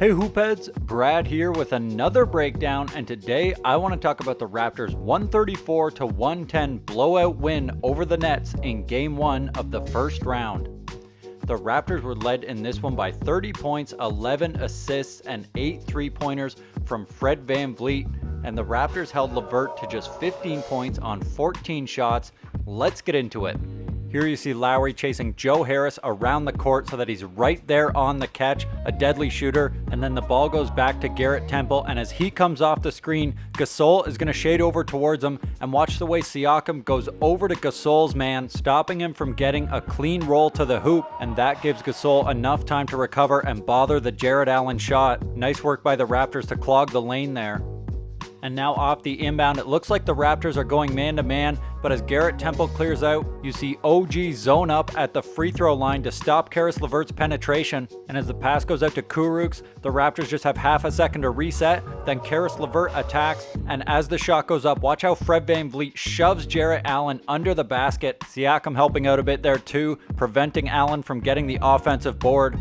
Hey Hoopheads, Brad here with another breakdown, and today I want to talk about the Raptors' 134-110 blowout win over the Nets in Game 1 of the first round. The Raptors were led in this one by 30 points, 11 assists, and 8 3-pointers from Fred VanVleet, and the Raptors held Levert to just 15 points on 14 shots. Let's get into it. Here you see Lowry chasing Joe Harris around the court so that he's right there on the catch, a deadly shooter, and then the ball goes back to Garrett Temple, and as he comes off the screen, Gasol is going to shade over towards him, and watch the way Siakam goes over to Gasol's man, stopping him from getting a clean roll to the hoop, and that gives Gasol enough time to recover and bother the Jarrett Allen shot. Nice work by the Raptors to clog the lane there. And now off the inbound, it looks like the Raptors are going man-to-man, but as Garrett Temple clears out, you see OG zone up at the free throw line to stop Caris Levert's penetration, and as the pass goes out to Kurucs, the Raptors just have half a second to reset, then Caris Levert attacks, and as the shot goes up, watch how Fred VanVleet shoves Jarrett Allen under the basket. Siakam helping out a bit there too, preventing Allen from getting the offensive board.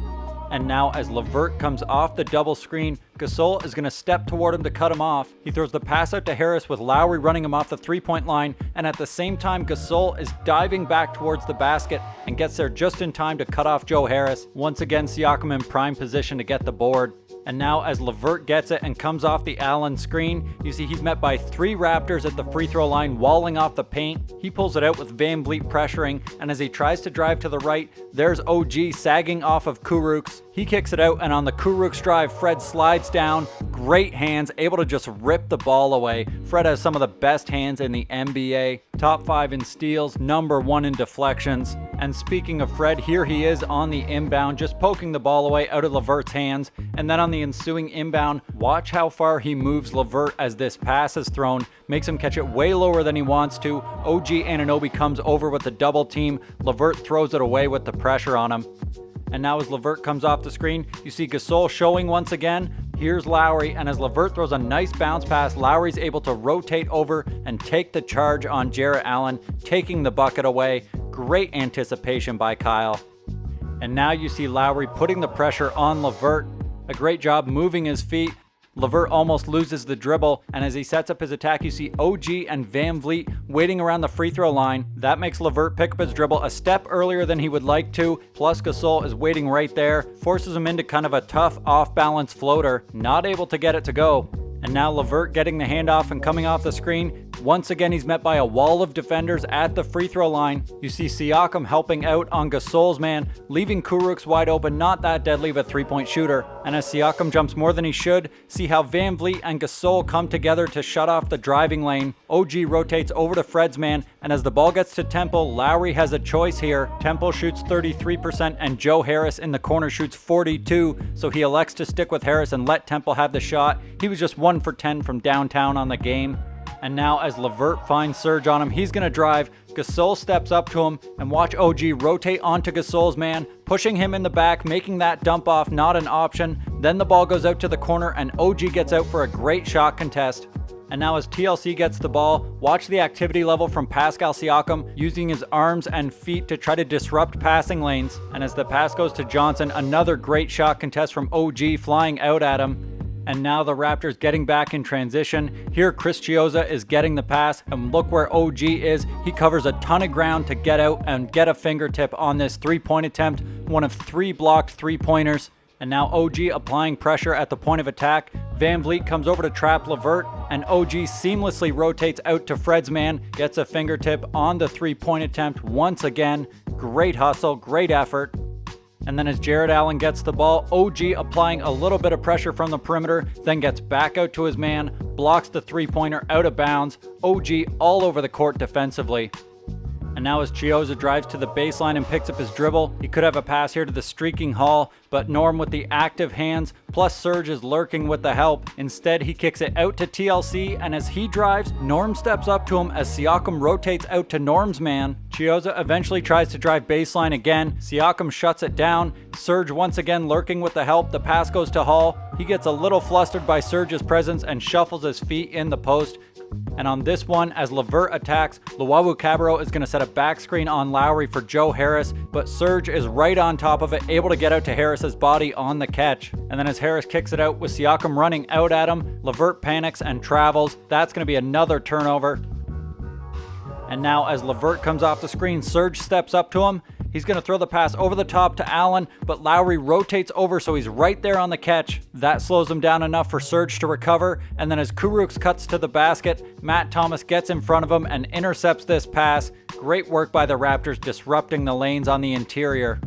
And now as Levert comes off the double screen, Gasol is going to step toward him to cut him off. He throws the pass out to Harris with Lowry running him off the three-point line, and at the same time Gasol is diving back towards the basket and gets there just in time to cut off Joe Harris. Once again, Siakam in prime position to get the board. And now as Levert gets it and comes off the Allen screen, you see he's met by 3 Raptors at the free throw line walling off the paint. He pulls it out with VanVleet pressuring, and as he tries to drive to the right, there's OG sagging off of Kurucs. He kicks it out, and on the Kurucs drive, Fred slides down. Great hands, able to just rip the ball away. Fred has some of the best hands in the NBA. Top 5 in steals, number 1 in deflections. And speaking of Fred, here he is on the inbound, just poking the ball away out of Levert's hands. And then on the ensuing inbound, watch how far he moves Levert as this pass is thrown. Makes him catch it way lower than he wants to. OG Anunoby comes over with the double team. Levert throws it away with the pressure on him. And now as Levert comes off the screen, you see Gasol showing once again. Here's Lowry, and as Levert throws a nice bounce pass, Lowry's able to rotate over and take the charge on Jarrett Allen, taking the bucket away. Great anticipation by Kyle. And now you see Lowry putting the pressure on Levert. A great job moving his feet. Levert almost loses the dribble, and as he sets up his attack, you see OG and VanVleet waiting around the free throw line. That makes Levert pick up his dribble a step earlier than he would like to, plus Gasol is waiting right there, forces him into kind of a tough off-balance floater, not able to get it to go. And now Levert getting the handoff and coming off the screen. Once again, he's met by a wall of defenders at the free throw line. You see Siakam helping out on Gasol's man, leaving Kurucs wide open, not that deadly of a three-point shooter. And as Siakam jumps more than he should, see how VanVleet and Gasol come together to shut off the driving lane. OG rotates over to Fred's man, and as the ball gets to Temple, Lowry has a choice here. Temple shoots 33%, and Joe Harris in the corner shoots 42%, so he elects to stick with Harris and let Temple have the shot. He was just 1 for 10 from downtown on the game. And now as Levert finds Serge on him, he's going to drive. Gasol steps up to him, and watch OG rotate onto Gasol's man, pushing him in the back, making that dump off not an option. Then the ball goes out to the corner, and OG gets out for a great shot contest. And now as TLC gets the ball, watch the activity level from Pascal Siakam, using his arms and feet to try to disrupt passing lanes. And as the pass goes to Johnson, another great shot contest from OG flying out at him. And now the Raptors getting back in transition. Here Chris Chiozza is getting the pass, and look where OG is. He covers a ton of ground to get out and get a fingertip on this three-point attempt, one of 3 blocked three-pointers. And now OG applying pressure at the point of attack. VanVleet comes over to trap Levert, and OG seamlessly rotates out to Fred's man, gets a fingertip on the three-point attempt once again. Great hustle, great effort. And then as Jarrett Allen gets the ball, OG applying a little bit of pressure from the perimeter, then gets back out to his man, blocks the three-pointer out of bounds. OG all over the court defensively. And now as Chiozza drives to the baseline and picks up his dribble, he could have a pass here to the streaking Hall, but Norm with the active hands, plus Serge is lurking with the help. Instead, he kicks it out to TLC, and as he drives, Norm steps up to him as Siakam rotates out to Norm's man. Chiozza eventually tries to drive baseline again. Siakam shuts it down. Serge once again lurking with the help. The pass goes to Hall. He gets a little flustered by Serge's presence and shuffles his feet in the post. And on this one, as Levert attacks, Luwawu-Cabarrot is going to set a back screen on Lowry for Joe Harris, but Serge is right on top of it, able to get out to Harris's body on the catch. And then as Harris kicks it out with Siakam running out at him, Levert panics and travels. That's going to be another turnover. And now as Levert comes off the screen, Serge steps up to him. He's going to throw the pass over the top to Allen, but Lowry rotates over, so he's right there on the catch. That slows him down enough for Serge to recover, and then as Kurucs cuts to the basket, Matt Thomas gets in front of him and intercepts this pass. Great work by the Raptors, disrupting the lanes on the interior.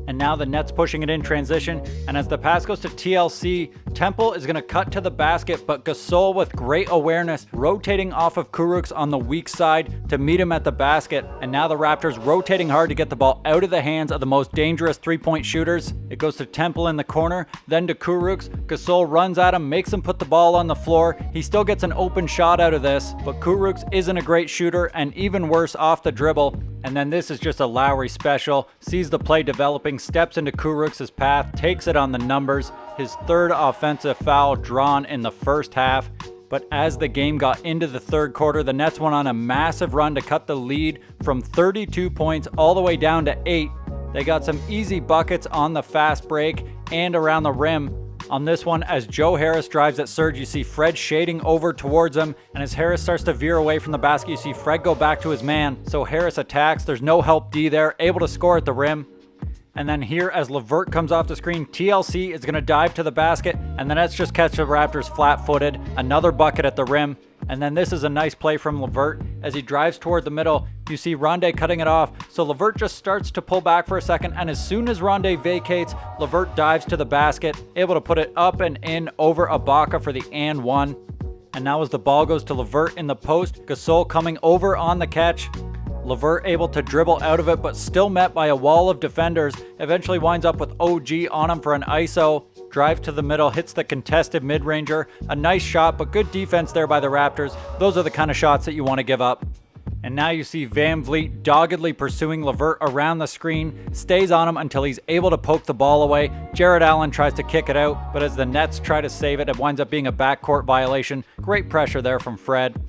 And now the Nets pushing it in transition, and as the pass goes to TLC, Temple is going to cut to the basket, but Gasol with great awareness, rotating off of Kurucs on the weak side to meet him at the basket. And now the Raptors rotating hard to get the ball out of the hands of the most dangerous three-point shooters. It goes to Temple in the corner, then to Kurucs. Gasol runs at him, makes him put the ball on the floor. He still gets an open shot out of this, but Kurucs isn't a great shooter, and even worse off the dribble. And then this is just a Lowry special. Sees the play developing, steps into Kurucs' path, takes it on the numbers. His third offensive foul drawn in the first half. But as the game got into the third quarter, the Nets went on a massive run to cut the lead from 32 points all the way down to 8. They got some easy buckets on the fast break and around the rim. On this one, as Joe Harris drives at Serge, you see Fred shading over towards him, and as Harris starts to veer away from the basket, you see Fred go back to his man. So Harris attacks, there's no help D there, able to score at the rim. And then here, as Levert comes off the screen, TLC is going to dive to the basket, and the Nets just catch the Raptors flat-footed. Another bucket at the rim. And then this is a nice play from Levert. As he drives toward the middle, you see Rondé cutting it off. So Levert just starts to pull back for a second, and as soon as Rondé vacates, Levert dives to the basket, able to put it up and in over Ibaka for the and one. And now as the ball goes to Levert in the post, Gasol coming over on the catch. Levert able to dribble out of it, but still met by a wall of defenders. Eventually winds up with OG on him for an ISO. Drive to the middle, hits the contested mid-ranger. A nice shot, but good defense there by the Raptors. Those are the kind of shots that you want to give up. And now you see VanVleet doggedly pursuing Levert around the screen, stays on him until he's able to poke the ball away. Jarrett Allen tries to kick it out, but as the Nets try to save it, it winds up being a backcourt violation. Great pressure there from Fred.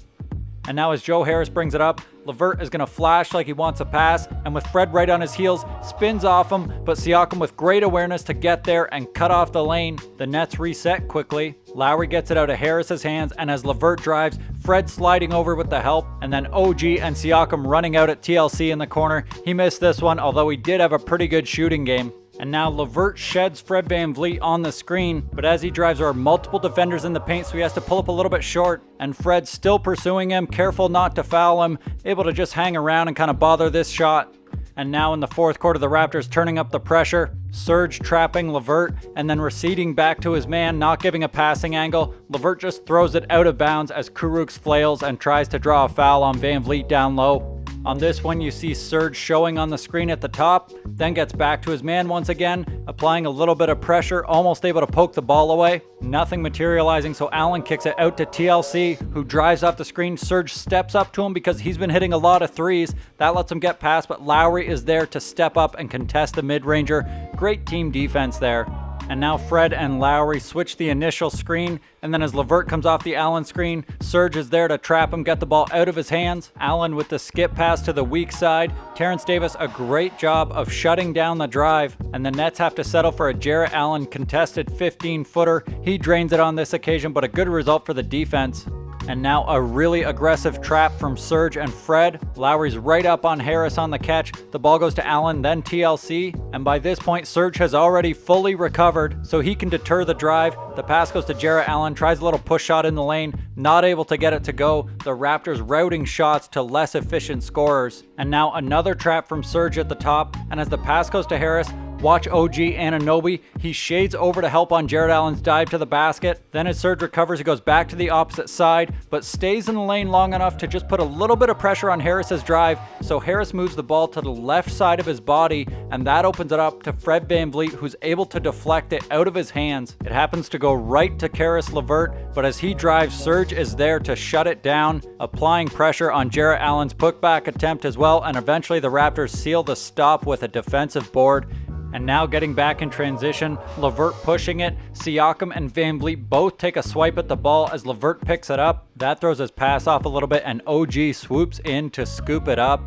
And now as Joe Harris brings it up, Levert is going to flash like he wants a pass, and with Fred right on his heels, spins off him, but Siakam with great awareness to get there and cut off the lane. The Nets reset quickly. Lowry gets it out of Harris's hands, and as Levert drives, Fred sliding over with the help, and then OG and Siakam running out at TLC in the corner. He missed this one, although he did have a pretty good shooting game. And now Levert sheds Fred VanVleet on the screen, but as he drives, there are multiple defenders in the paint, so he has to pull up a little bit short. And Fred's still pursuing him, careful not to foul him, able to just hang around and kind of bother this shot. And now in the fourth quarter, the Raptors turning up the pressure. Serge trapping Levert and then receding back to his man, not giving a passing angle. Levert just throws it out of bounds as Kurucs flails and tries to draw a foul on VanVleet down low. On this one, you see Serge showing on the screen at the top, then gets back to his man once again, applying a little bit of pressure, almost able to poke the ball away. Nothing materializing, so Allen kicks it out to TLC, who drives off the screen. Serge steps up to him because he's been hitting a lot of threes. That lets him get past, but Lowry is there to step up and contest the mid-ranger. Great team defense there. And now Fred and Lowry switch the initial screen, and then as Levert comes off the Allen screen, Serge is there to trap him, get the ball out of his hands. Allen with the skip pass to the weak side. Terrence Davis, a great job of shutting down the drive, and the Nets have to settle for a Jarrett Allen contested 15-footer. He drains it on this occasion, but a good result for the defense. And now a really aggressive trap from Serge and Fred. Lowry's right up on Harris on the catch. The ball goes to Allen, then TLC. And by this point, Serge has already fully recovered, so he can deter the drive. The pass goes to Jarrett Allen, tries a little push shot in the lane, not able to get it to go. The Raptors routing shots to less efficient scorers. And now another trap from Serge at the top. And as the pass goes to Harris, watch OG Anunoby. He shades over to help on Jarrett Allen's dive to the basket. Then as Serge recovers, he goes back to the opposite side, but stays in the lane long enough to just put a little bit of pressure on Harris's drive. So Harris moves the ball to the left side of his body, and that opens it up to Fred VanVleet, who's able to deflect it out of his hands. It happens to go right to Caris Levert, but as he drives, Serge is there to shut it down, applying pressure on Jarrett Allen's putback attempt as well, and eventually the Raptors seal the stop with a defensive board. And now getting back in transition, Levert pushing it. Siakam and VanVleet both take a swipe at the ball as Levert picks it up. That throws his pass off a little bit, and OG swoops in to scoop it up.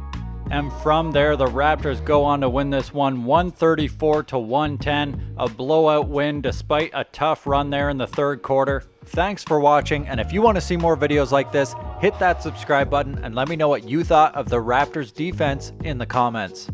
And from there, the Raptors go on to win this one 134-110, a blowout win despite a tough run there in the third quarter. Thanks for watching, and if you want to see more videos like this, hit that subscribe button and let me know what you thought of the Raptors defense in the comments.